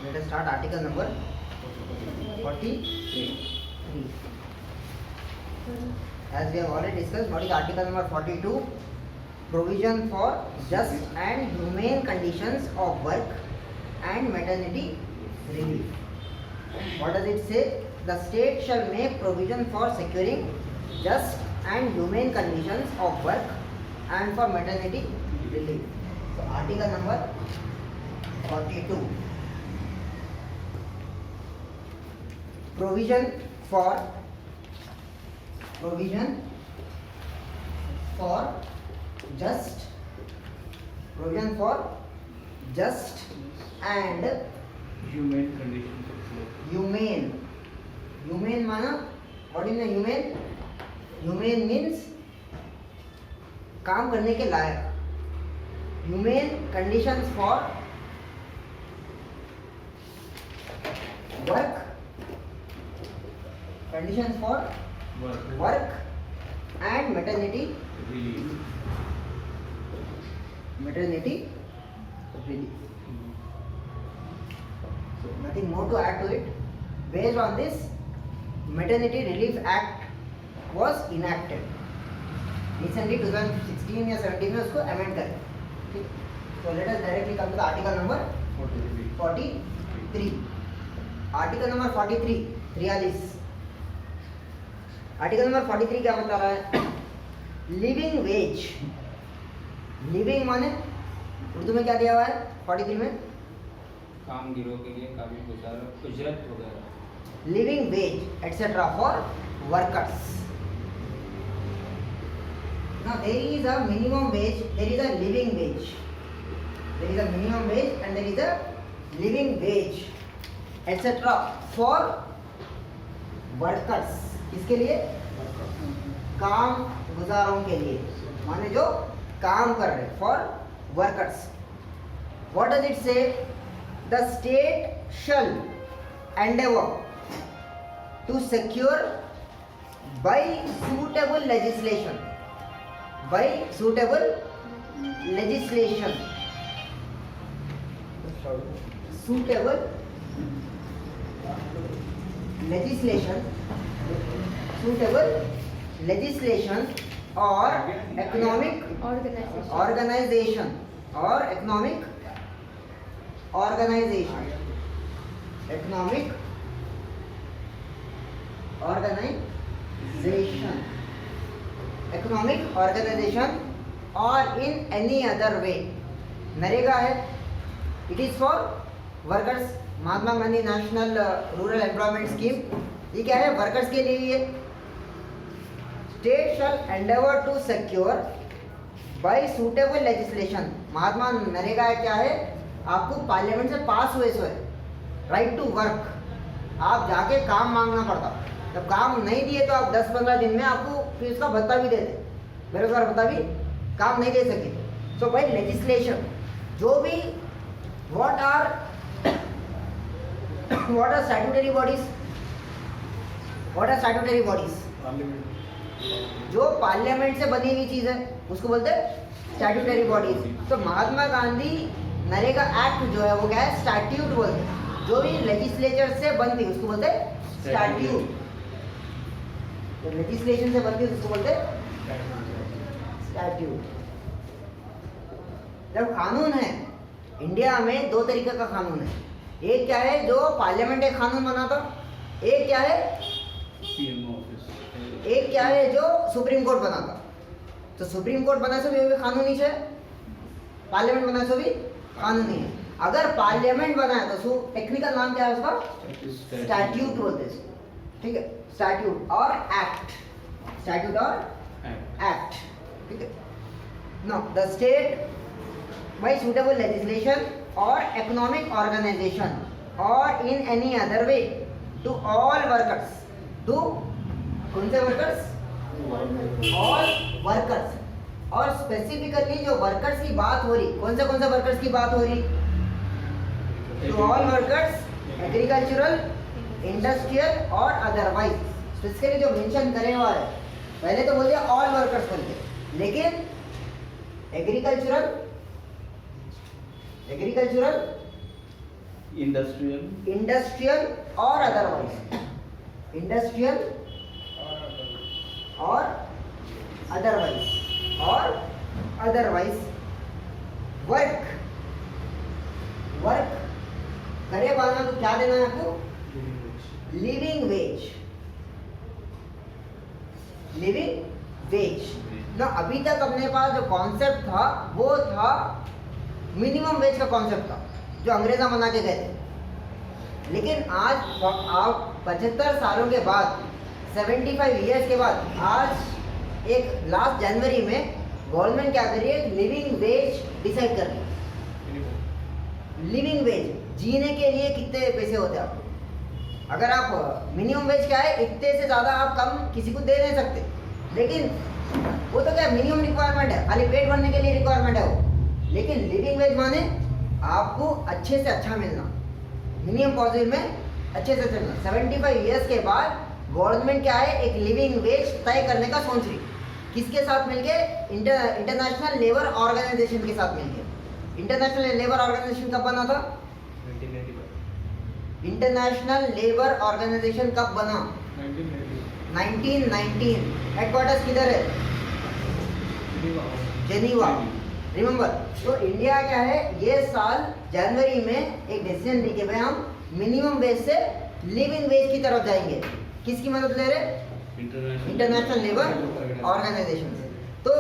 Let us start article number 43. As we have already discussed, what is article number 42? Provision for just and humane conditions of work and maternity relief. What does it say? The state shall make provision for securing just and humane conditions of work and for maternity relief. So article number 42. Provision for just and humane conditions of work. humane माना what is the humane means काम करने के लायक. humane conditions for work and maternity Relief. So nothing more to add to it. Based on this, Maternity Relief Act was enacted. Recently 2016 या 17 में उसको amend करें. ठीक. So let us directly come to the article number 43. Article number 43. 43. Article number 43 क्या बता रहा है? Living veg. Living माने उर्दू में क्या दिया हुआ है 43 में? कामगिरों के लिए काबिल गुजार उजरत वगैरह. Living veg etcetera for workers. Now there is a minimum wage, there is a living wage. There is a minimum wage and there is a living wage etc. for workers. किसके लिए? काम गुजारों के लिए, माने जो काम कर रहे. For workers. What does it say? The state shall endeavour to secure by suitable legislation or economic organization or in any other way. NREGA है, it is for workers. Mahatma Gandhi national rural employment scheme, ये क्या है? Workers के लिए है. State shall endeavour to secure by suitable legislation. Mahatma NREGA क्या है? आपको पार्लियामेंट से पास हुए सो है राइट टू वर्क. आप जाके काम मांगना पड़ता. जब काम नहीं दिए तो आप 10-15 दिन में आपको फिर उसका भत्ता भी देते. बेरोजगार भत्ता भी काम नहीं दे सके. सो बाय लेजिस्लेशन जो भी व्हाट आर स्टैट्यूटरी बॉडीज जो पार्लियामेंट से बनी हुई चीज है उसको बोलते हैं स्टैट्यूटरी बॉडीज. तो महात्मा गांधी नरेगा एक्ट जो है वो क्या है? स्टैट्यूट बोलते हैं. जो भी लेजिस्लेचर से बनती है उसको बोलते हैं स्टैट्यूट. तो लेजिस्लेशन से बनती है उसको बोलते हैं स्टैट्यूट. जब कानून है इंडिया में, दो तरीके का कानून है. एक क्या है? जो पार्लियामेंट एक कानून बनाता. एक क्या है? एक क्या है? जो सुप्रीम कोर्ट बनाता. तो सुप्रीम कोर्ट बना से भी कानूनी है, पार्लियामेंट बना से भी कानूनी है. अगर पार्लियामेंट बना है तो टेक्निकल नाम क्या है उसका? स्टैट्यूट बोलते हैं. ठीक है, स्टैट्यूट और एक्ट. ठीक है. Know the state by suitable legislation or economic organization or in any other way to all workers. to कौन से वर्कर्स? All workers. और स्पेसिफिकली जो वर्कर्स की बात हो रही, कौन से वर्कर्स की बात हो रही? To all workers agricultural, industrial और अदरवाइज. स्पेसिफिकली जो मेंशन करे हुआ है, पहले तो बोलते ऑल वर्कर्स बोलते, लेकिन एग्रीकल्चरल इंडस्ट्रियल इंडस्ट्रियल और अदरवाइज, इंडस्ट्रियल और अदरवाइज वर्क करे वाला को क्या देना है आपको? लिविंग वेज ना। अभी तक अपने पास जो कॉन्सेप्ट था वो था मिनिमम वेज का कॉन्सेप्ट था जो अंग्रेजा बना के गए थे। लेकिन आज आप 75 सालों के बाद, 75 इयर्स के बाद, आज एक लास्ट जनवरी में गवर्नमेंट क्या कर रही है? लिविंग वेज डिसाइड कर रही है। लिविंग वेज, जीने के लिए कितने पैसे होते हैं आपको? अगर आप मिनिमम वेज क्या है, इतने से ज़्यादा आप कम किसी को दे नहीं सकते। लेकिन वो तो क्या मिनिमम रिक्वायरमेंट है, खाली पेट भरने के लिए रिक्वायरमेंट है वो। लेकिन लिविंग वेज माने आपको अच्छे से अच्छा मिलना, मिनिमम पॉजिटिव में अच्छे से चलना। 75 इयर्स के बाद गवर्नमेंट क्या है? एक लिविंग वेज तय करने का सोच रही। किसके साथ मिलके? इंटरनेशनल लेबर ऑर्गेनाइजेशन के साथ मिलके। इंटरनेशनल लेबर ऑर्गेनाइजेशन कब बना था? 1995। इंटरनेशनल लेबर ऑर्गेनाइजेशन कब बना? 1919। हेडक्वार्टर्स किधर है? जेनीवा। रिमेंबर, तो इंडिया क्या है, ये साल जनवरी में एक डिसीजन ली कि भाई हम मिनिमम वेज से लिविंग वेज की तरफ जाएंगे। किसकी मदद ले रहे? इंटरनेशनल लेबर ऑर्गेनाइजेशन से। तो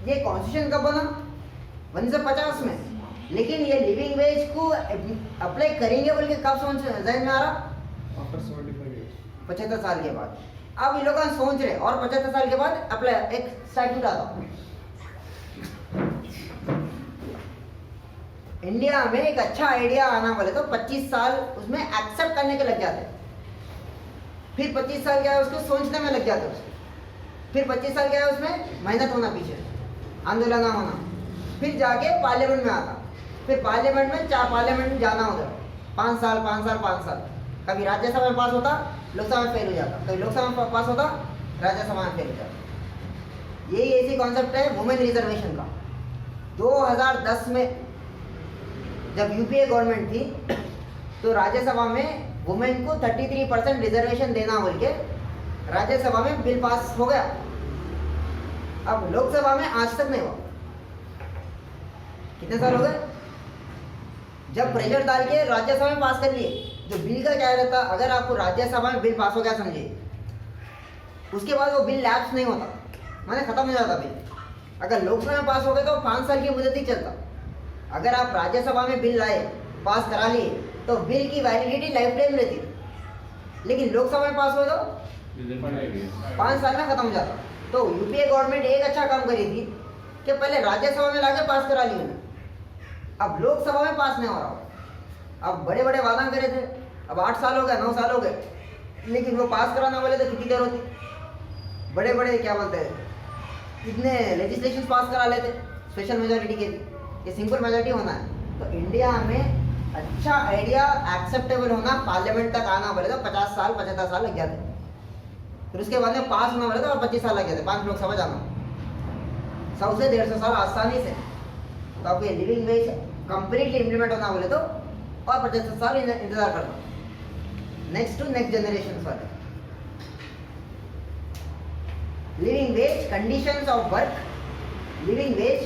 ये कॉन्स्टिट्यूशन कब बना? 1950 में। लेकिन ये लिविंग वेज को अप्लाई करेंगे बोल के कब सोच जहन में आ रहा? 75 साल के बाद। अब ये लोग सोच रहे और 75 साल के बाद अप्लाई एक स्टैट्यूट आता। इंडिया में एक अच्छा आइडिया आना बोले तो 25 साल उसमें एक्सेप्ट करने के लग जाते हैं। फिर 25 साल क्या है उसको सोचने में लग जाते हैं। फिर 25 साल क्या है उसमें मेहनत होना, पीछे आंदोलन होना, फिर जाके पार्लियामेंट में आता। फिर पार्लियामेंट में पार्लियामेंट में जाना उधर 5 साल। कभी राज्यसभा में पास होता, लोकसभा में फेल हो जाता, कभी लोकसभा में पास होता, राज्यसभा में फेल हो जाता। यही ऐसी कॉन्सेप्ट है वुमेन रिजर्वेशन का। 2010 में जब यूपीए गवर्नमेंट थी तो राज्यसभा में वुमेन को 33% रिजर्वेशन देना बोल के राज्यसभा में बिल पास हो गया। अब लोकसभा में आज तक नहीं हुआ। कितने साल हो गए? जब प्रेशर डाल के राज्यसभा में पास कर लिए। जो बिल का क्या रहता, अगर आपको राज्यसभा में बिल पास हो गया समझिए, उसके बाद वो बिल लैप्स नहीं होता, माने खत्म हो जाता बिल। अगर लोकसभा में पास हो गए तो 5 साल की मुदत ही चलता। अगर आप राज्यसभा में बिल लाए, पास करा लिए, तो बिल की वैलिडिटी लाइफ टाइम रहती। लेकिन लोकसभा में पास हो तो 5 साल में खत्म हो जाता। तो यूपीए गवर्नमेंट एक अच्छा काम करी थी कि पहले राज्यसभा में लाके पास करा ली उन्हें। अब लोकसभा में पास नहीं हो रहा। अब बड़े बड़े वादा करे थे, अब 8 साल हो गए, 9 साल हो गए, लेकिन वो पास कराना बोले तो कितनी देर होती। बड़े बड़े क्या बोलते हैं, इतने लेजिस्लेशन पास करा लेते स्पेशल मेजोरिटी के लिए। ये सिंपल मेजोरिटी होना है। तो इंडिया में अच्छा आइडिया एक्सेप्टेबल होना, पार्लियामेंट तक आना बोले तो 50 साल 75 साल लग जाते। फिर उसके बाद में पास होना बोले तो 25 साल लग जाते, 5 लोकसभा जाना, 100 से 150 साल आसानी से। तो आपको ये लिविंग वेज कंप्लीटली इम्प्लीमेंट होना बोले तो और 75 साल इंतजार करना। नेक्स्ट टू नेक्स्ट जनरेशन वाले living veg conditions of work, living veg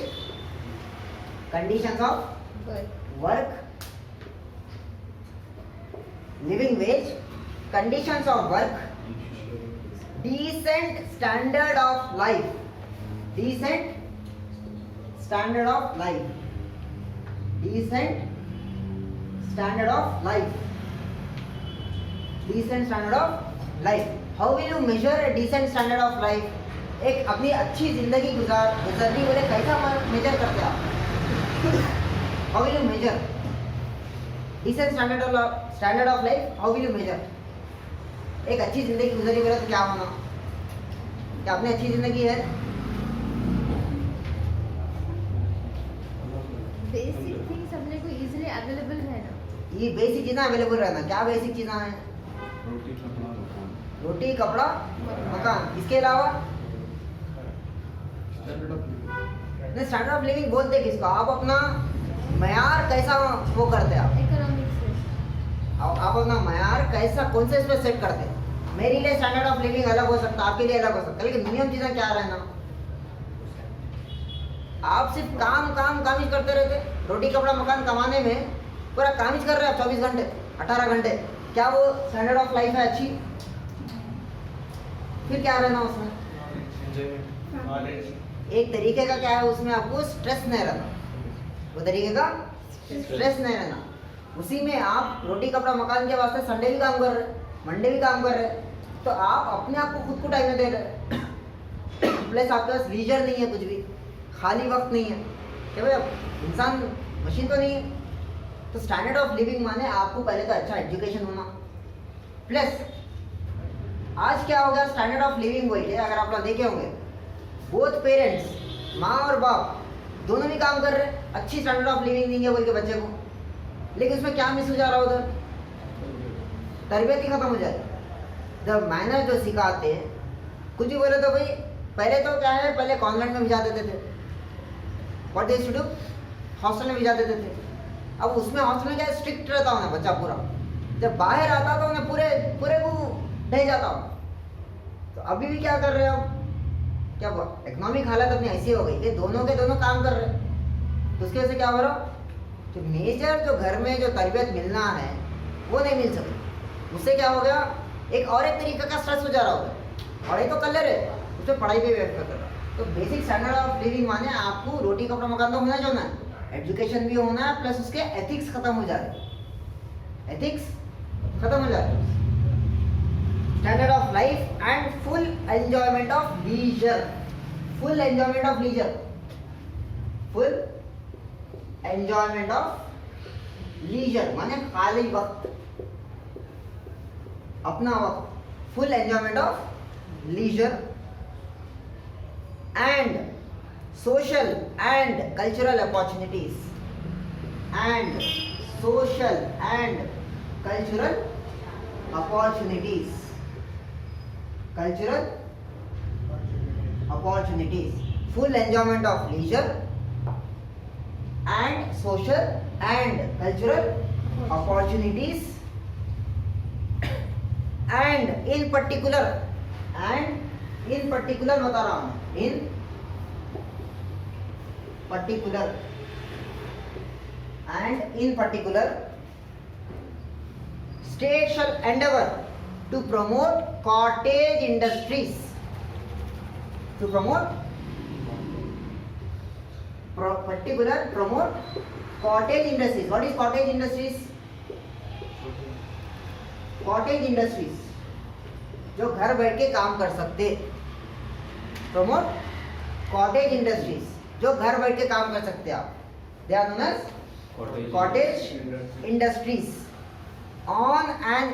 conditions of work, living veg conditions of work, decent standard of life, decent standard of life, decent standard of life, decent standard of life. How will you measure a decent standard of life? एक अपनी अच्छी जिंदगी गुजारनी बोले कैसा major करते आप? How will you measure decent standard of life? How will you measure? एक अच्छी जिंदगी गुजरी बोले तो क्या होना? क्या आपने अच्छी जिंदगी है? बेसिक थिंग्स अपने को इजीली अवेलेबल रहना। ये बेसिक चीज़ें अवेलेबल रहना। क्या बेसिक चीज़ें हैं? रोटी कपड़ा मकान। इसके अलावा स्टैंडर्ड ऑफ लिविंग बोलते किसको? आप अपना मयार कैसा वो करते हैं आप? अपना मयार कैसा कौन से इस पे सेट करते हैं। मेरे लिए स्टैंडर्ड ऑफ लिविंग अलग हो सकता है, आपके लिए अलग हो सकता है, लेकिन मिनिमम चीज़ें क्या रहना। आप सिर्फ काम काम काम ही करते रहते, रोटी कपड़ा मकान कमाने में पूरा काम ही कर रहे हैं आप 24 घंटे 18 घंटे, क्या वो स्टैंडर्ड ऑफ लाइफ है अच्छी? फिर क्या रहना उसमें? एक तरीके का क्या है उसमें, आपको स्ट्रेस नहीं रहना, वो तरीके का स्ट्रेस नहीं रहना। उसी में आप रोटी कपड़ा मकान के वास्ते संडे भी काम कर रहे, मंडे भी काम कर रहे, तो आप अपने आप को खुद को टाइम दे रहे, प्लस आपके पास लीजर नहीं है, कुछ भी खाली वक्त नहीं है कि भाई अब इंसान मशीन तो नहीं है। तो स्टैंडर्ड ऑफ लिविंग माने आपको पहले तो अच्छा एजुकेशन होना, प्लस आज क्या हो गया स्टैंडर्ड ऑफ लिविंग बोल के, अगर आप लोग देखे होंगे बोथ पेरेंट्स माँ और बाप दोनों भी काम कर रहे हैं, अच्छी स्टैंडर्ड ऑफ लिविंग देंगे बोल के बच्चे को, लेकिन उसमें क्या मिस हो जा रहा है, उधर तरबियत ही खत्म हो जाए। जब मैनर जो सिखाते हैं कुछ भी बोले तो भाई पहले तो क्या है, पहले कॉन्वेंट में भिजा देते थे, what they should do, hostel में भिजा देते थे। अब उसमें हॉस्टल में क्या स्ट्रिक्ट रहता होना बच्चा पूरा, जब बाहर आता तो उन्हें पूरे पूरे को ढह जाता हो। तो अभी भी क्या कर रहे हो, क्या इकोनॉमिक हालत अपनी ऐसी हो गई कि दोनों के दोनों काम कर रहे हैं, तो उसकी वजह से क्या हो रहा, जो मेजर जो घर में जो तरबियत मिलना है वो नहीं मिल सकती। उससे क्या हो गया, एक और एक तरीके का स्ट्रेस हो जा रहा होगा, पढ़ाई तो कर ले रहे, उसमें पढ़ाई पे व्यक्त कर रहा। तो बेसिक स्टैंडर्ड ऑफ लिविंग माने आपको रोटी कपड़ा मकान तो होना जो ना, एजुकेशन भी होना है, प्लस उसके एथिक्स खत्म हो जा रहे, एथिक्स खत्म हो जा रहे, standard of life and full enjoyment of leisure, full enjoyment of leisure, full enjoyment of leisure माने खाली वक्त, अपना वक्त, full enjoyment of leisure and social and cultural opportunities, and social and cultural opportunities, cultural opportunities, full enjoyment of leisure and social and cultural opportunities, and in particular बता रहा हूँ, in particular and in particular state shall endeavor to promote cottage industries, to promote promote cottage industries. What is cottage industries? cottage industries जो घर बैठ के काम कर सकते, promote cottage industries जो घर बैठ के काम कर सकते आप, they are known as cottage industries on an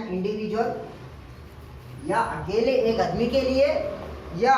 individual या अकेले एक आदमी के लिए या